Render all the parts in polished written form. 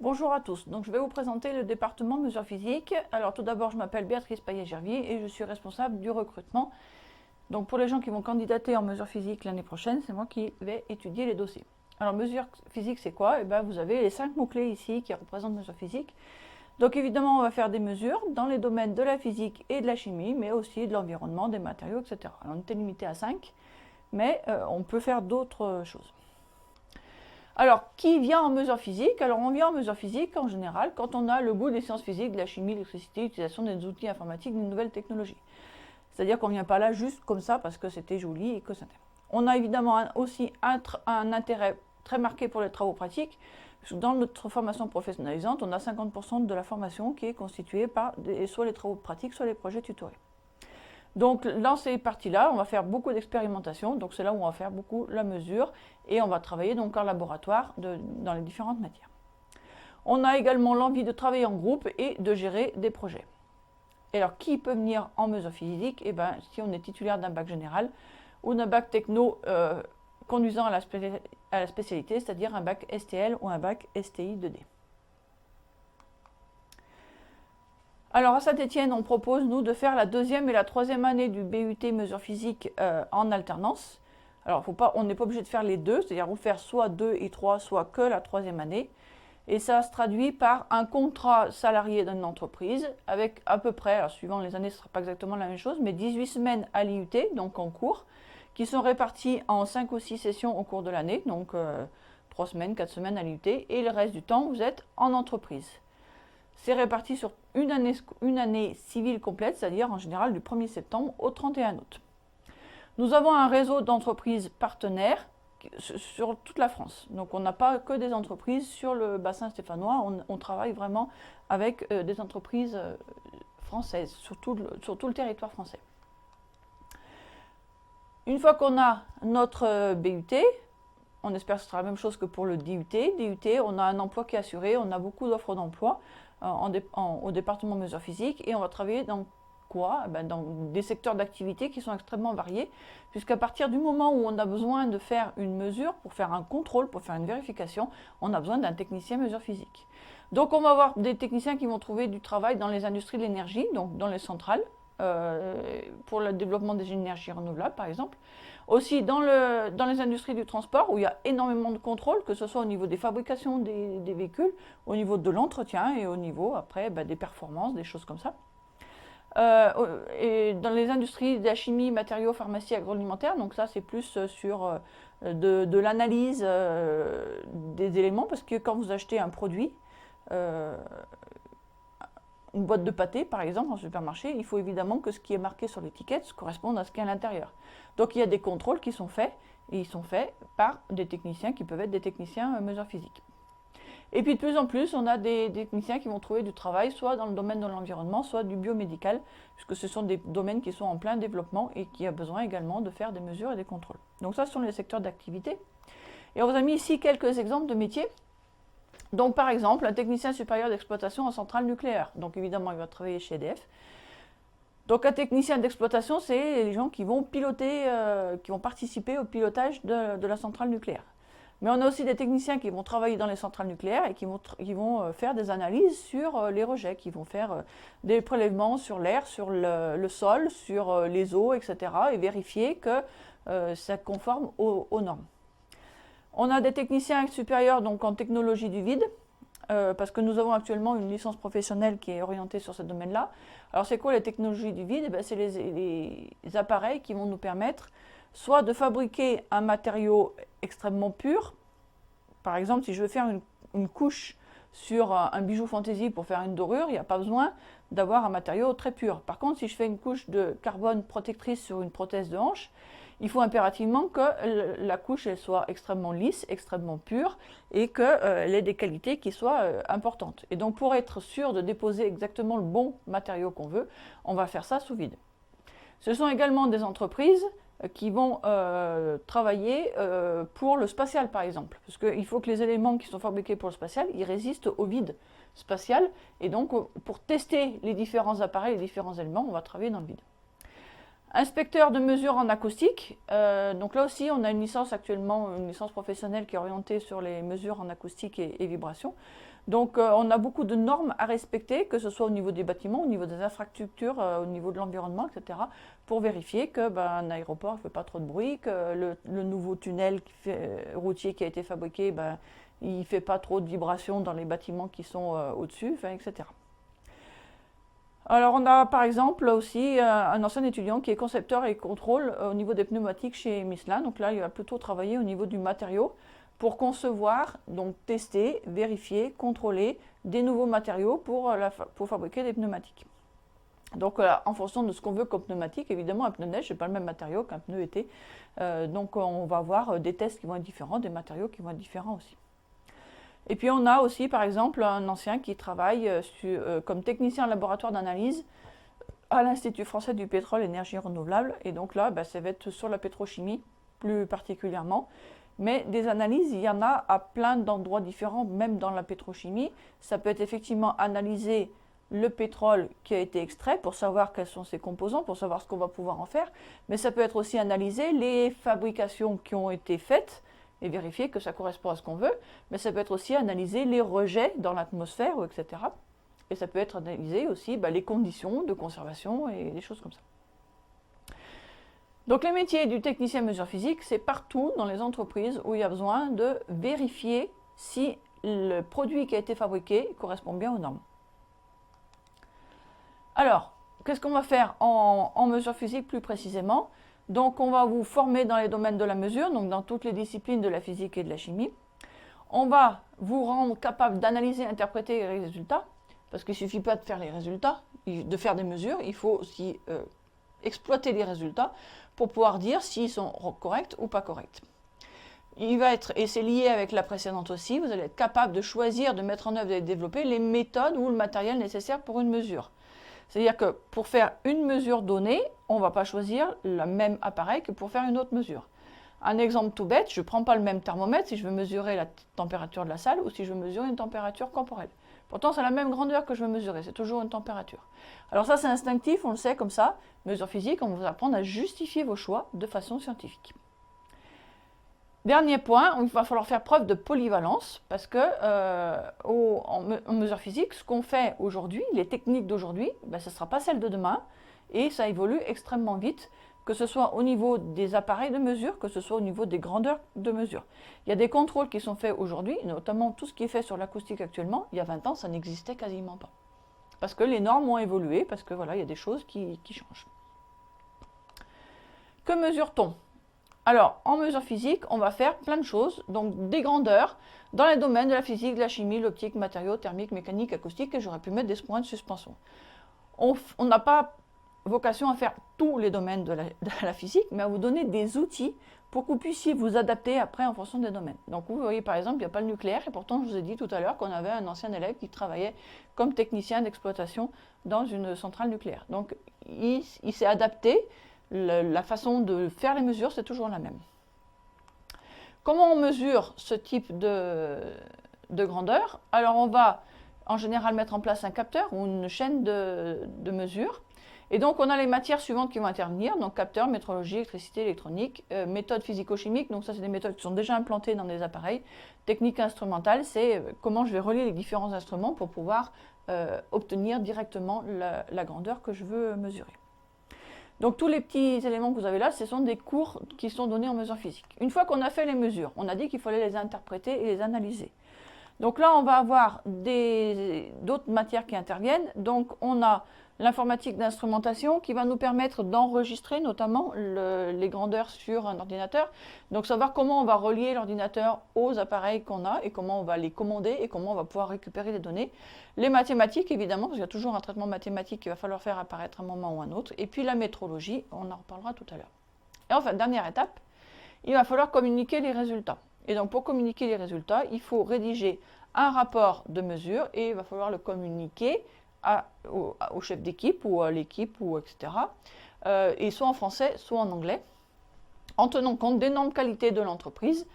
Bonjour à tous, donc je vais vous présenter le département mesures physiques. Alors tout d'abord, je m'appelle Béatrice Payet-Gervier et je suis responsable du recrutement. Donc pour les gens qui vont candidater en mesures physiques l'année prochaine, c'est moi qui vais étudier les dossiers. Alors mesures physiques, c'est quoi? Vous avez les 5 mots-clés ici qui représentent mesures physiques. Donc évidemment, on va faire des mesures dans les domaines de la physique et de la chimie, mais aussi de l'environnement, des matériaux, etc. Alors on était limité à 5, mais on peut faire d'autres choses. Alors, qui vient en mesure physique? Alors, on vient en mesure physique en général quand on a le goût des sciences physiques, de la chimie, l'électricité, l'utilisation des outils informatiques, des nouvelles technologies. C'est-à-dire qu'on ne vient pas là juste comme ça parce que c'était joli et que ça. On a évidemment aussi un intérêt très marqué pour les travaux pratiques. Dans notre formation professionnalisante, on a 50% de la formation qui est constituée par soit les travaux pratiques, soit les projets tutorés. Donc dans ces parties-là, on va faire beaucoup d'expérimentation, donc c'est là où on va faire beaucoup la mesure, et on va travailler donc en laboratoire dans les différentes matières. On a également l'envie de travailler en groupe et de gérer des projets. Et alors qui peut venir en mesure physique? Si on est titulaire d'un bac général ou d'un bac techno conduisant à la spécialité, c'est-à-dire un bac STL ou un bac STI 2D. Alors à Saint-Étienne, on propose, nous, de faire la 2e et la 3e année du BUT mesures physiques en alternance. Alors on n'est pas obligé de faire les deux, c'est-à-dire vous faire soit 2 et 3, soit que la 3e année. Et ça se traduit par un contrat salarié d'une entreprise avec à peu près, alors suivant les années, ce ne sera pas exactement la même chose, mais 18 semaines à l'IUT, donc en cours, qui sont réparties en 5 ou 6 sessions au cours de l'année, donc 3 semaines, 4 semaines à l'IUT, et le reste du temps, vous êtes en entreprise. C'est réparti sur une année civile complète, c'est-à-dire en général du 1er septembre au 31 août. Nous avons un réseau d'entreprises partenaires sur toute la France. Donc on n'a pas que des entreprises sur le bassin stéphanois, on travaille vraiment avec des entreprises françaises sur tout le territoire français. Une fois qu'on a notre BUT, on espère que ce sera la même chose que pour le DUT. DUT, on a un emploi qui est assuré, on a beaucoup d'offres d'emploi au département mesures physiques et on va travailler dans quoi? Dans des secteurs d'activité qui sont extrêmement variés, puisqu'à partir du moment où on a besoin de faire une mesure, pour faire un contrôle, pour faire une vérification, on a besoin d'un technicien mesures physiques. Donc on va avoir des techniciens qui vont trouver du travail dans les industries de l'énergie, donc dans les centrales, pour le développement des énergies renouvelables par exemple. Aussi dans les industries du transport où il y a énormément de contrôles, que ce soit au niveau des fabrications des véhicules, au niveau de l'entretien et au niveau après des performances, des choses comme ça. Et dans les industries de la chimie, matériaux, pharmacie, agroalimentaire, donc ça c'est plus sur de l'analyse des éléments, parce que quand vous achetez un produit, une boîte de pâté, par exemple, en supermarché, il faut évidemment que ce qui est marqué sur l'étiquette corresponde à ce qu'il y a à l'intérieur. Donc il y a des contrôles qui sont faits, et ils sont faits par des techniciens qui peuvent être des techniciens mesures physiques. Et puis de plus en plus, on a des techniciens qui vont trouver du travail, soit dans le domaine de l'environnement, soit du biomédical, puisque ce sont des domaines qui sont en plein développement et qui ont besoin également de faire des mesures et des contrôles. Donc ça, ce sont les secteurs d'activité. Et on vous a mis ici quelques exemples de métiers. Donc par exemple, un technicien supérieur d'exploitation en centrale nucléaire. Donc évidemment, il va travailler chez EDF. Donc un technicien d'exploitation, c'est les gens qui vont piloter, qui vont participer au pilotage de la centrale nucléaire. Mais on a aussi des techniciens qui vont travailler dans les centrales nucléaires et qui vont faire des analyses sur les rejets, qui vont faire des prélèvements sur l'air, sur le sol, sur les eaux, etc. et vérifier que ça conforme aux normes. On a des techniciens supérieurs donc en technologie du vide, parce que nous avons actuellement une licence professionnelle qui est orientée sur ce domaine-là. Alors c'est quoi les technologies du vide? C'est les appareils qui vont nous permettre soit de fabriquer un matériau extrêmement pur. Par exemple, si je veux faire une couche sur un bijou fantaisie pour faire une dorure, il n'y a pas besoin d'avoir un matériau très pur. Par contre, si je fais une couche de carbone protectrice sur une prothèse de hanche, il faut impérativement que la couche elle soit extrêmement lisse, extrêmement pure et qu'elle ait des qualités qui soient importantes. Et donc pour être sûr de déposer exactement le bon matériau qu'on veut, on va faire ça sous vide. Ce sont également des entreprises qui vont travailler pour le spatial par exemple. Parce qu'il faut que les éléments qui sont fabriqués pour le spatial, ils résistent au vide spatial. Et donc pour tester les différents appareils, les différents éléments, on va travailler dans le vide. Inspecteur de mesure en acoustique. Donc là aussi, on a une licence actuellement, une licence professionnelle qui est orientée sur les mesures en acoustique et vibration. Donc on a beaucoup de normes à respecter, que ce soit au niveau des bâtiments, au niveau des infrastructures, au niveau de l'environnement, etc. pour vérifier que un aéroport ne fait pas trop de bruit, que le nouveau tunnel routier qui a été fabriqué, il ne fait pas trop de vibrations dans les bâtiments qui sont au-dessus, etc. Alors on a par exemple aussi un ancien étudiant qui est concepteur et contrôle au niveau des pneumatiques chez Michelin. Donc là, il va plutôt travailler au niveau du matériau pour concevoir, donc tester, vérifier, contrôler des nouveaux matériaux pour fabriquer des pneumatiques. Donc en fonction de ce qu'on veut comme pneumatique, évidemment un pneu neige, ce n'est pas le même matériau qu'un pneu été. Donc on va avoir des tests qui vont être différents, des matériaux qui vont être différents aussi. Et puis on a aussi par exemple un ancien qui travaille comme technicien en laboratoire d'analyse à l'Institut français du pétrole et énergie renouvelable. Et donc là, ça va être sur la pétrochimie plus particulièrement. Mais des analyses, il y en a à plein d'endroits différents, même dans la pétrochimie. Ça peut être effectivement analyser le pétrole qui a été extrait pour savoir quels sont ses composants, pour savoir ce qu'on va pouvoir en faire. Mais ça peut être aussi analyser les fabrications qui ont été faites et vérifier que ça correspond à ce qu'on veut. Mais ça peut être aussi analyser les rejets dans l'atmosphère, etc. Et ça peut être analyser aussi les conditions de conservation et des choses comme ça. Donc les métiers du technicien mesure physique, c'est partout dans les entreprises où il y a besoin de vérifier si le produit qui a été fabriqué correspond bien aux normes. Alors, qu'est-ce qu'on va faire en mesure physique plus précisément? Donc on va vous former dans les domaines de la mesure, donc dans toutes les disciplines de la physique et de la chimie. On va vous rendre capable d'analyser et interpréter les résultats, parce qu'il ne suffit pas de faire les résultats, de faire des mesures, il faut aussi exploiter les résultats pour pouvoir dire s'ils sont corrects ou pas corrects. Il va être, et c'est lié avec la précédente aussi, vous allez être capable de choisir, de mettre en œuvre et de développer les méthodes ou le matériel nécessaire pour une mesure. C'est-à-dire que pour faire une mesure donnée, on ne va pas choisir le même appareil que pour faire une autre mesure. Un exemple tout bête, je ne prends pas le même thermomètre si je veux mesurer la température de la salle ou si je veux mesurer une température corporelle. Pourtant, c'est la même grandeur que je veux mesurer, c'est toujours une température. Alors ça, c'est instinctif, on le sait comme ça. Mesure physique, on va vous apprendre à justifier vos choix de façon scientifique. Dernier point, il va falloir faire preuve de polyvalence, parce que en mesure physique, ce qu'on fait aujourd'hui, les techniques d'aujourd'hui, ce ne sera pas celles de demain, et ça évolue extrêmement vite, que ce soit au niveau des appareils de mesure, que ce soit au niveau des grandeurs de mesure. Il y a des contrôles qui sont faits aujourd'hui, notamment tout ce qui est fait sur l'acoustique actuellement. Il y a 20 ans, ça n'existait quasiment pas. Parce que les normes ont évolué, parce que voilà, il y a des choses qui changent. Que mesure-t-on? Alors, en mesure physique, on va faire plein de choses, donc des grandeurs, dans les domaines de la physique, de la chimie, l'optique, matériaux, thermique, mécanique, acoustique, et j'aurais pu mettre des points de suspension. On n'a pas vocation à faire tous les domaines de la physique, mais à vous donner des outils pour que vous puissiez vous adapter après en fonction des domaines. Donc vous voyez par exemple, il n'y a pas le nucléaire, et pourtant je vous ai dit tout à l'heure qu'on avait un ancien élève qui travaillait comme technicien d'exploitation dans une centrale nucléaire. Donc il s'est adapté, la façon de faire les mesures, c'est toujours la même. Comment on mesure ce type de grandeur? Alors on va en général mettre en place un capteur ou une chaîne de mesure. Et donc on a les matières suivantes qui vont intervenir, donc capteur, métrologie, électricité, électronique, méthode physico-chimique, donc ça c'est des méthodes qui sont déjà implantées dans des appareils. Technique instrumentale, c'est comment je vais relier les différents instruments pour pouvoir obtenir directement la grandeur que je veux mesurer. Donc tous les petits éléments que vous avez là, ce sont des cours qui sont donnés en mesure physique. Une fois qu'on a fait les mesures, on a dit qu'il fallait les interpréter et les analyser. Donc là, on va avoir d'autres matières qui interviennent. Donc on a l'informatique d'instrumentation qui va nous permettre d'enregistrer notamment les grandeurs sur un ordinateur. Donc savoir comment on va relier l'ordinateur aux appareils qu'on a et comment on va les commander et comment on va pouvoir récupérer les données. Les mathématiques évidemment, parce qu'il y a toujours un traitement mathématique qu'il va falloir faire apparaître à un moment ou à un autre. Et puis la métrologie, on en reparlera tout à l'heure. Et enfin, dernière étape, il va falloir communiquer les résultats. Et donc pour communiquer les résultats, il faut rédiger un rapport de mesure et il va falloir le communiquer au chef d'équipe ou à l'équipe, etc. Et soit en français, soit en anglais, en tenant compte des normes qualité de l'entreprise.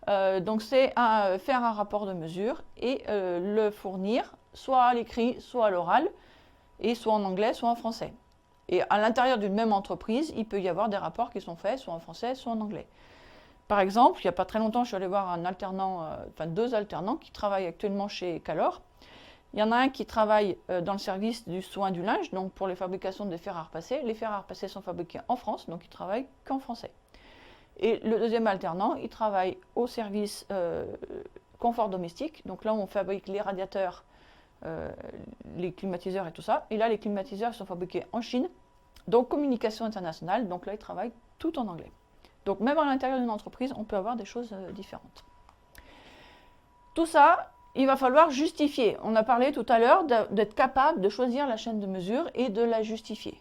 Donc c'est faire un rapport de mesure et le fournir soit à l'écrit, soit à l'oral, et soit en anglais, soit en français. Et à l'intérieur d'une même entreprise, il peut y avoir des rapports qui sont faits soit en français, soit en anglais. Par exemple, il n'y a pas très longtemps, je suis allée voir un alternant, deux alternants qui travaillent actuellement chez Calor. Il y en a un qui travaille dans le service du soin du linge, donc pour les fabrications des fers à repasser. Les fers à repasser sont fabriqués en France, donc il travaille qu'en français. Et le deuxième alternant, il travaille au service confort domestique. Donc là, on fabrique les radiateurs, les climatiseurs et tout ça. Et là, les climatiseurs sont fabriqués en Chine, donc communication internationale. Donc là, il travaille tout en anglais. Donc même à l'intérieur d'une entreprise, on peut avoir des choses différentes. Tout ça, il va falloir justifier. On a parlé tout à l'heure d'être capable de choisir la chaîne de mesure et de la justifier.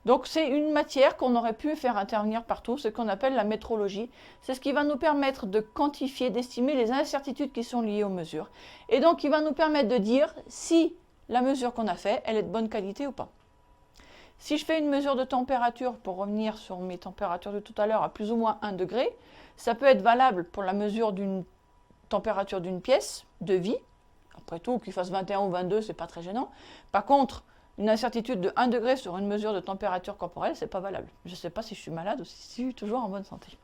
Donc c'est une matière qu'on aurait pu faire intervenir partout, ce qu'on appelle la métrologie. C'est ce qui va nous permettre de quantifier, d'estimer les incertitudes qui sont liées aux mesures. Et donc il va nous permettre de dire si la mesure qu'on a faite, elle est de bonne qualité ou pas. Si je fais une mesure de température, pour revenir sur mes températures de tout à l'heure, à plus ou moins 1 degré, ça peut être valable pour la mesure d'une température d'une pièce de vie. Après tout, qu'il fasse 21 ou 22, c'est pas très gênant. Par contre, une incertitude de 1 degré sur une mesure de température corporelle, c'est pas valable. Je ne sais pas si je suis malade ou si je suis toujours en bonne santé.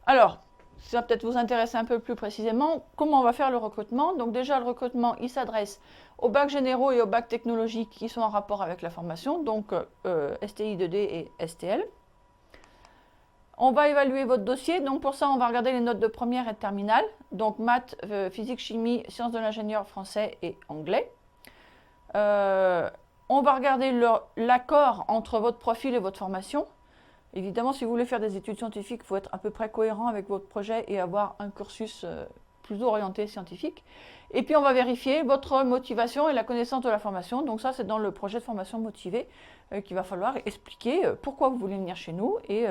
Alors, ça va peut-être vous intéresser un peu plus précisément, comment on va faire le recrutement. Donc déjà, le recrutement, il s'adresse aux bacs généraux et aux bacs technologiques qui sont en rapport avec la formation, donc STI 2D et STL. On va évaluer votre dossier, donc pour ça, on va regarder les notes de première et de terminale, donc maths, physique, chimie, sciences de l'ingénieur, français et anglais. On va regarder l'accord entre votre profil et votre formation. Évidemment, si vous voulez faire des études scientifiques, il faut être à peu près cohérent avec votre projet et avoir un cursus plus orienté scientifique. Et puis, on va vérifier votre motivation et la connaissance de la formation. Donc ça, c'est dans le projet de formation motivé qu'il va falloir expliquer pourquoi vous voulez venir chez nous et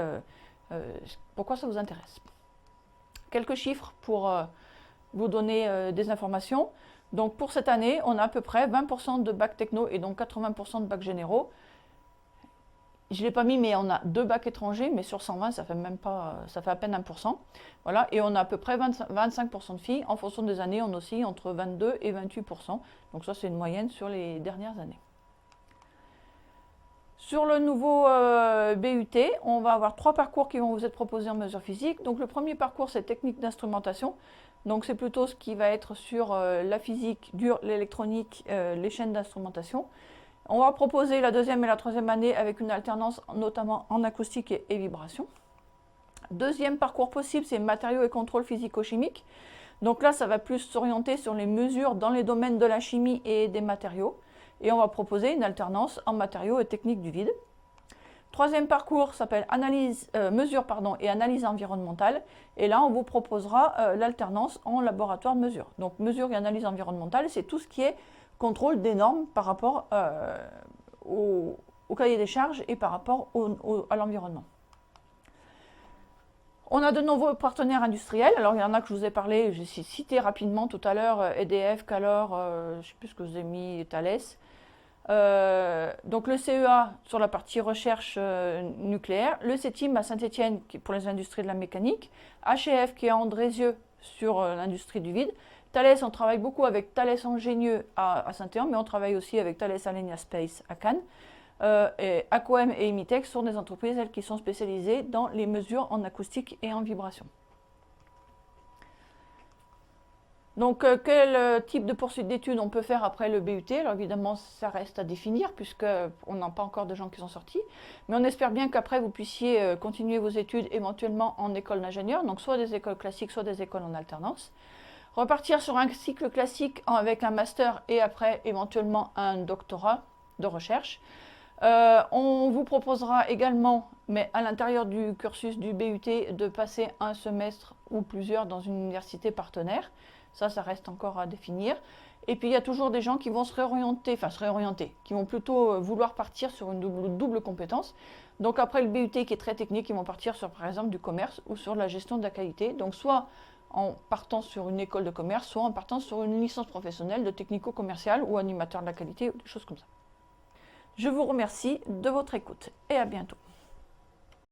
pourquoi ça vous intéresse. Quelques chiffres pour vous donner des informations. Donc pour cette année, on a à peu près 20% de bacs techno et donc 80% de bacs généraux. Je ne l'ai pas mis, mais on a 2 bacs étrangers, mais sur 120, ça fait même pas, ça fait à peine 1%. Voilà, et on a à peu près 25% de filles. En fonction des années, on oscille entre 22 et 28%. Donc ça, c'est une moyenne sur les dernières années. Sur le nouveau BUT, on va avoir 3 parcours qui vont vous être proposés en mesure physique. Donc le premier parcours, c'est technique d'instrumentation. Donc c'est plutôt ce qui va être sur la physique dure, l'électronique, les chaînes d'instrumentation. On va proposer la deuxième et la troisième année avec une alternance notamment en acoustique et vibration. Deuxième parcours possible, c'est matériaux et contrôle physico-chimique. Donc là, ça va plus s'orienter sur les mesures dans les domaines de la chimie et des matériaux. Et on va proposer une alternance en matériaux et techniques du vide. Troisième parcours s'appelle mesure et analyse environnementale. Et là, on vous proposera l'alternance en laboratoire mesure. Donc mesure et analyse environnementale, c'est tout ce qui est contrôle des normes par rapport au cahier des charges et par rapport à l'environnement. On a de nombreux partenaires industriels. Alors, il y en a que je vous ai parlé, j'ai cité rapidement tout à l'heure, EDF, Calor, je ne sais plus ce que je vous ai mis, Thales. Donc le CEA sur la partie recherche nucléaire, le CETIM à Saint-Étienne pour les industries de la mécanique, HF qui est à Andrézieux sur l'industrie du vide. Thales, on travaille beaucoup avec Thales Ingénieux à Saint-Étienne, mais on travaille aussi avec Thales Alenia Space à Cannes. Et Aquem et Imitech sont des entreprises, elles, qui sont spécialisées dans les mesures en acoustique et en vibration. Donc, quel type de poursuite d'études on peut faire après le BUT? Alors évidemment, ça reste à définir, puisqu'on n'a pas encore de gens qui sont sortis. Mais on espère bien qu'après, vous puissiez continuer vos études éventuellement en école d'ingénieur, donc soit des écoles classiques, soit des écoles en alternance. Repartir sur un cycle classique avec un master et après éventuellement un doctorat de recherche. On vous proposera également, mais à l'intérieur du cursus du BUT, de passer un semestre ou plusieurs dans une université partenaire. Ça reste encore à définir. Et puis il y a toujours des gens qui vont se réorienter, qui vont plutôt vouloir partir sur une double compétence. Donc après le BUT qui est très technique, ils vont partir sur par exemple du commerce ou sur la gestion de la qualité. Donc soit en partant sur une école de commerce, soit en partant sur une licence professionnelle de technico-commercial ou animateur de la qualité ou des choses comme ça. Je vous remercie de votre écoute et à bientôt.